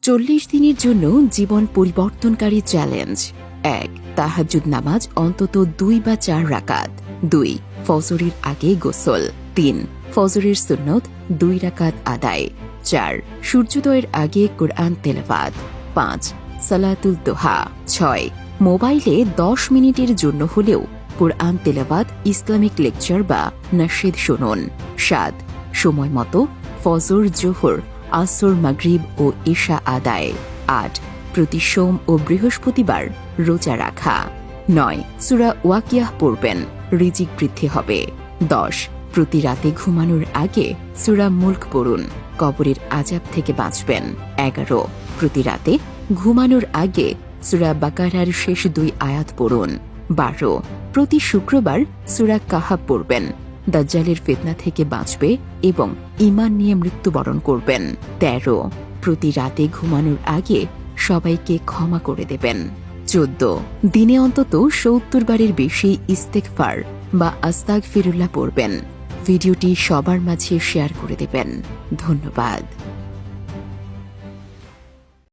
40 দিনের জন্য জীবন পরিবর্তনকারী চ্যালেঞ্জ। 1. তাহাজ্জুদ নামাজ অন্তত 2 বা 4 রাকাত। 2. ফজরের আগে গোসল। 3. ফজরের সুন্নত 2 রাকাত আদায়। 4. সূর্যোদয়ের আগে কোরআন তেলাওয়াত। 5. সালাতুল দোহা। 6. মোবাইলে 10 মিনিটের জন্য হলেও কোরআন তেলাওয়াত, ইসলামিক লেকচার বা নাশিদ শুনুন। 7. সময় মতো ফজর, জোহর, আসর, মাগরিব ও ইশা আদায়। 8. প্রতি সোম ও বৃহস্পতিবার রোজা রাখা। 9. সূরা ওয়াকিয়াহ পড়বেন, রিজিক বৃদ্ধি হবে। 10. প্রতি রাতে ঘুমানোর আগে সূরা মুলক পড়ুন, কবরের আযাব থেকে বাঁচবেন। 11. প্রতি রাতে ঘুমানোর আগে সূরা বাকারার শেষ 2 আয়াত পড়ুন। 12. প্রতি শুক্রবার সূরা কাহাব পড়বেন, দাজ্জালের ফিতনা থেকে বাঁচবে এবং ঈমান নিয়ে মৃত্যুবরণ করবেন। 13. প্রতি রাতে ঘুমানোর আগে সবাইকে ক্ষমা করে দেবেন। 14. দিনে অন্তত 70 বারের বেশি ইস্তেগফার বা আস্তাগফিরুল্লাহ পড়বেন। ভিডিওটি সবার মাঝে শেয়ার করে দেবেন। ধন্যবাদ।